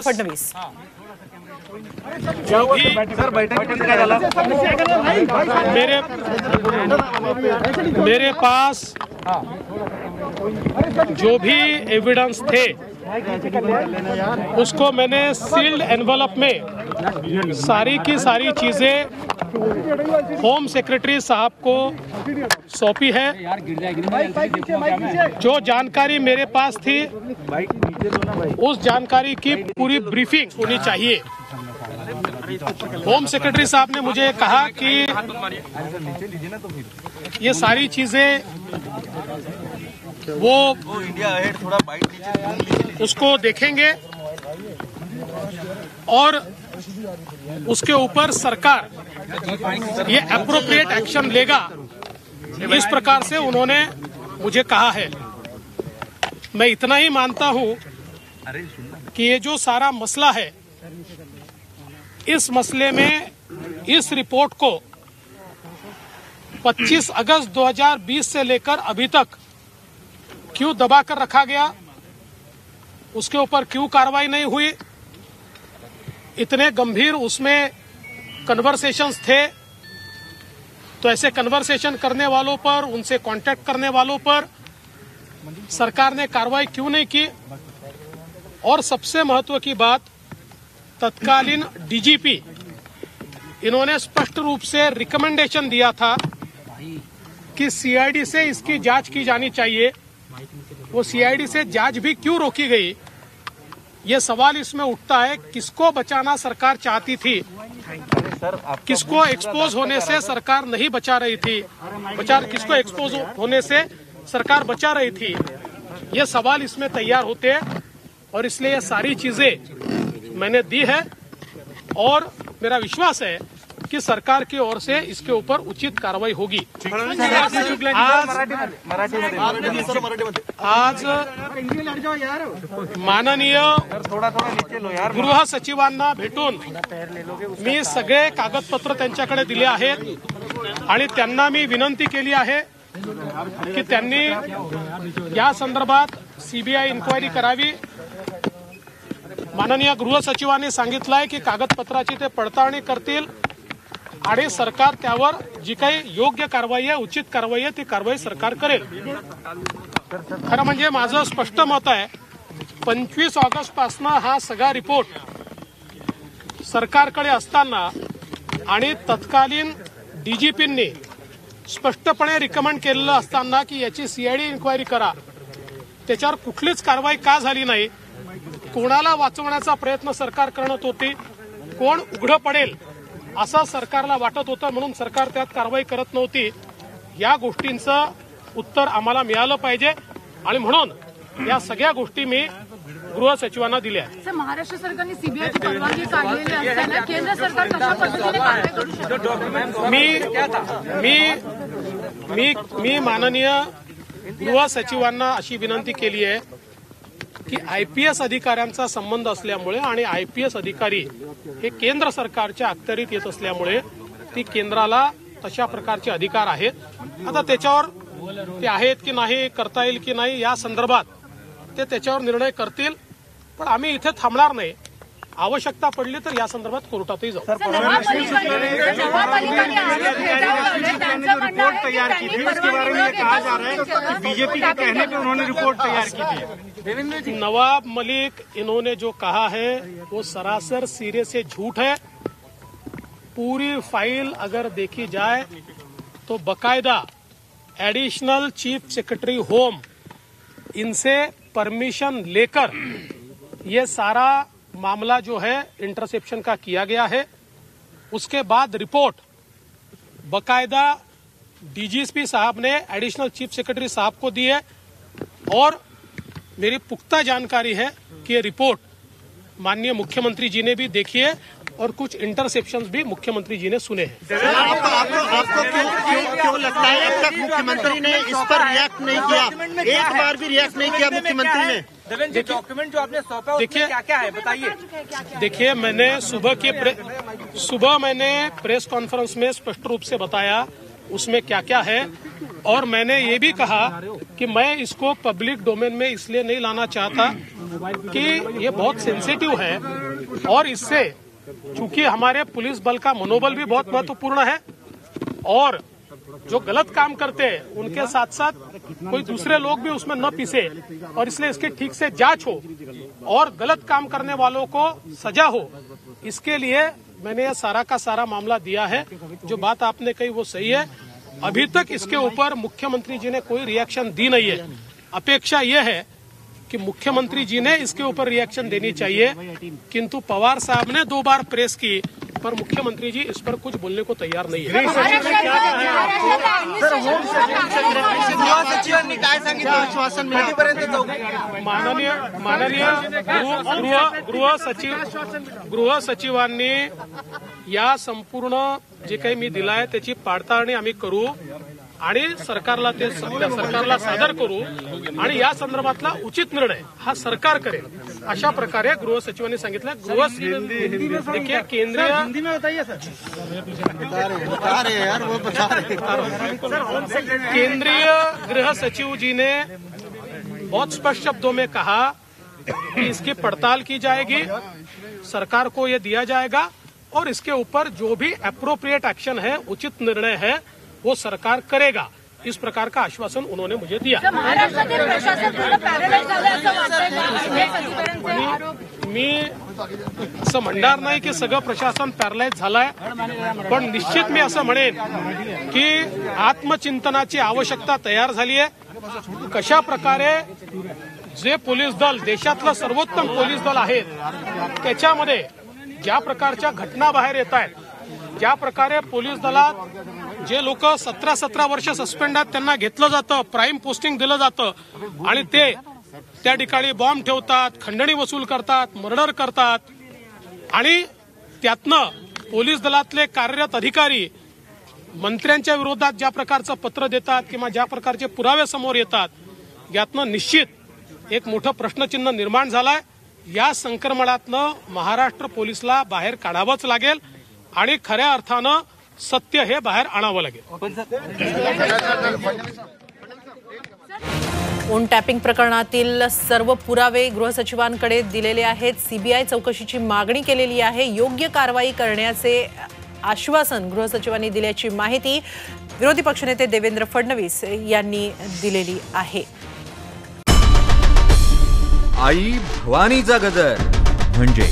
देवेंद्र फडणवीस। मेरे पास जो भी एविडेंस थे उसको मैंने सील्ड एनवलप में सारी की सारी चीजें होम सेक्रेटरी साहब को सौंपी है। जो जानकारी मेरे पास थी उस जानकारी की पूरी ब्रीफिंग होनी चाहिए। होम सेक्रेटरी साहब ने मुझे कहा कि ये सारी चीजें वो उसको देखेंगे और उसके ऊपर सरकार ये एप्रोप्रिएट एक्शन लेगा, इस प्रकार से उन्होंने मुझे कहा है। मैं इतना ही मानता हूं कि ये जो सारा मसला है, इस मसले में इस रिपोर्ट को 25 अगस्त 2020 से लेकर अभी तक क्यों दबा कर रखा गया, उसके ऊपर क्यों कार्रवाई नहीं हुई। इतने गंभीर उसमें कन्वर्सेशंस थे, तो ऐसे कन्वर्सेशन करने वालों पर, उनसे कांटेक्ट करने वालों पर सरकार ने कार्रवाई क्यों नहीं की। और सबसे महत्व की बात, तत्कालीन डीजीपी इन्होंने स्पष्ट रूप से रिकमेंडेशन दिया था कि सीआईडी से इसकी जांच की जानी चाहिए। वो सीआईडी से जांच भी क्यों रोकी गई, ये सवाल इसमें उठता है। किसको बचाना सरकार चाहती थी, किसको एक्सपोज होने से सरकार नहीं बचा रही थी, किसको एक्सपोज होने से सरकार बचा रही थी, ये सवाल इसमें तैयार होते हैं। और इसलिए ये सारी चीजें मैंने दी है और मेरा विश्वास है कि सरकार की ओर से इसके ऊपर उचित कार्रवाई होगी। आज माननीय गृह सचिवांना भेटून मी सगळे कागदपत्र त्यांच्याकडे दिले आहेत आणि त्यांना मी विनंती केली आहे की त्यांनी या संदर्भात सीबीआय इन्क्वायरी करावी। माननीय गृह सचिवांनी सांगितलंय की कागदपत्राची ते पडताळणी करतील आणि सरकार त्यावर जी काही योग्य कारवाई आहे, उचित कारवाई आहे, ती कारवाई सरकार करेल। खरं म्हणजे माझं स्पष्ट मत आहे, 25 ऑगस्ट पासून हा सगळा रिपोर्ट सरकारकडे असताना आणि तत्कालीन डीजीपींनी स्पष्टपणे रिकमेंड केलेलं असताना की याची सीआयडी इन्क्वायरी करा, त्याच्यावर कुठलीच कारवाई का झाली नाही। कोणाला वाचवण्याचा प्रयत्न सरकार करत होती, कोण उघडं पडेल असं सरकारला वाटत होतं, म्हणून सरकार त्यात कारवाई करत नव्हती। या गोष्टींचं उत्तर आम्हाला मिळालं पाहिजे आणि म्हणून या सगळ्या गोष्टी मी गृह सचिवांना दिल्या आहेत। सर, महाराष्ट्र सरकारने सीबीआयची परवानगी काढलेली असताना केंद्र सरकार कशा पद्धतीने कारवाई करू शकते? मी माननीय गृह सचिवांना अशी विनंती केली आहे की आयपीएस अधिकाऱ्यांचा संबंध असल्यामुळे आणि आयपीएस अधिकारी हे केंद्र सरकारच्या अखत्यारीत येत असल्यामुळे ती केंद्राला तशा प्रकारचे अधिकार आहेत। आता त्याच्यावर ते आहेत की नाही, करता येईल की नाही, या संदर्भात ते त्याच्यावर निर्णय करतील, पण आम्ही इथे थांबणार नाही। आवश्यकता पडली तर या संदर्भात कोर्टातही जाऊ। बीजेपी के कहने पे उन्होंने रिपोर्ट तैयार की थी। नवाब मलिक इन्होंने जो कहा है वो सरासर सिरे से झूठ है। पूरी फाइल अगर देखी जाए तो बकायदा एडिशनल चीफ सेक्रेटरी होम इनसे परमिशन लेकर ये सारा मामला जो है इंटरसेप्शन का किया गया है। उसके बाद रिपोर्ट बकायदा डीजीपी साहब ने एडिशनल चीफ सेक्रेटरी साहब को दी है और मेरी पुख्ता जानकारी है कि ये रिपोर्ट माननीय मुख्यमंत्री जी ने भी देखी है और कुछ इंटरसेप्शंस भी मुख्यमंत्री जी ने सुने हैं। आपको क्यों लगता है अब तक मुख्यमंत्री ने इस पर रिएक्ट नहीं किया? एक बार भी रिएक्ट नहीं किया मुख्यमंत्री ने। डॉक्यूमेंट जो आपने सौंपा उसमें क्या-क्या है बताइए। देखिए, सुबह मैंने प्रेस कॉन्फ्रेंस में स्पष्ट रूप से बताया उसमें क्या क्या है, और मैंने ये भी कहा कि मैं इसको पब्लिक डोमेन में इसलिए नहीं लाना चाहता कि ये बहुत सेंसिटिव है और इससे चूंकि हमारे पुलिस बल का मनोबल भी बहुत महत्वपूर्ण है और जो गलत काम करते हैं उनके साथ साथ कोई दूसरे लोग भी उसमें न पिसे और इसलिए इसकी ठीक से जांच हो और गलत काम करने वालों को सजा हो, इसके लिए मैंने ये सारा का सारा मामला दिया है। जो बात आपने कही वो सही है। अभी तक इसके ऊपर मुख्यमंत्री जी ने कोई रिएक्शन दी नहीं है। अपेक्षा यह है कि मुख्यमंत्री जी ने इसके ऊपर रिएक्शन देनी चाहिए, किंतु पवार साहब ने 2 बार प्रेस की पर मुख्यमंत्री जी इस पर कुछ बोलने को तैयार नहीं है। माननीय गृह सचिवांनी या संपूर्ण जे काही मी दिलाय त्याची पडताळणी आम्ही करू आणि सरकारला सादर करू आणि या संदर्भातला उचित निर्णय हा सरकार करेल, अशा प्रकारे गृह सचिवांनी सांगितलं। देखिए केंद्रीय गृह सचिव जी ने बहुत स्पष्ट शब्दों में कहा कि इसकी पड़ताल की जाएगी, सरकार को ये दिया जाएगा और इसके ऊपर जो भी एप्रोप्रिएट एक्शन है, उचित निर्णय है, वो सरकार करेगा। इस प्रकार का आश्वासन उन्होंने मुझे दिया। मी असं म्हणणार नाही की सगळं प्रशासन पॅरलाइज झालंय, पण निश्चित मी असं म्हणेन की आत्मचिंतनाची आवश्यकता तयार झाली आहे। कशा प्रकारे जे पोलीस दल देशातलं सर्वोत्तम पोलीस दल आहे त्याच्यामध्ये ज्या प्रकारच्या घटना बाहेर येत आहेत, ज्या प्रकारे पोलीस दलात जे लोक 17 वर्ष सस्पेंड आहेत त्यांना घेतलं जातं, प्राईम पोस्टिंग दिलं जातं आणि ते त्या ठिकाणी बॉम्ब ठेवतात, खंडणी वसूल करतात, मर्डर करतात आणि त्यातनं पोलीस दलातले कार्यरत अधिकारी मंत्र्यांच्या विरोधात ज्या प्रकारचं पत्र देतात किंवा ज्या प्रकारचे पुरावे समोर येतात, यातनं निश्चित एक मोठं प्रश्नचिन्ह निर्माण झालंय। या संक्रमणातनं महाराष्ट्र पोलीसला बाहेर काढावंच लागेल आणि खऱ्या अर्थानं सत्य हे बाहेर आणावं लागेल। फोन टॅपिंग प्रकरणातील सर्व पुरावे गृह सचिवांकडे दिलेले आहेत। सीबीआय चौकशीची मागणी केलेली आहे। योग्य कारवाई करण्याचे आश्वासन गृह सचिवांनी दिल्याची माहिती विरोधी पक्षनेते देवेंद्र फडणवीस यांनी दिलेली आहे। आई भवानीचा गजर म्हणजे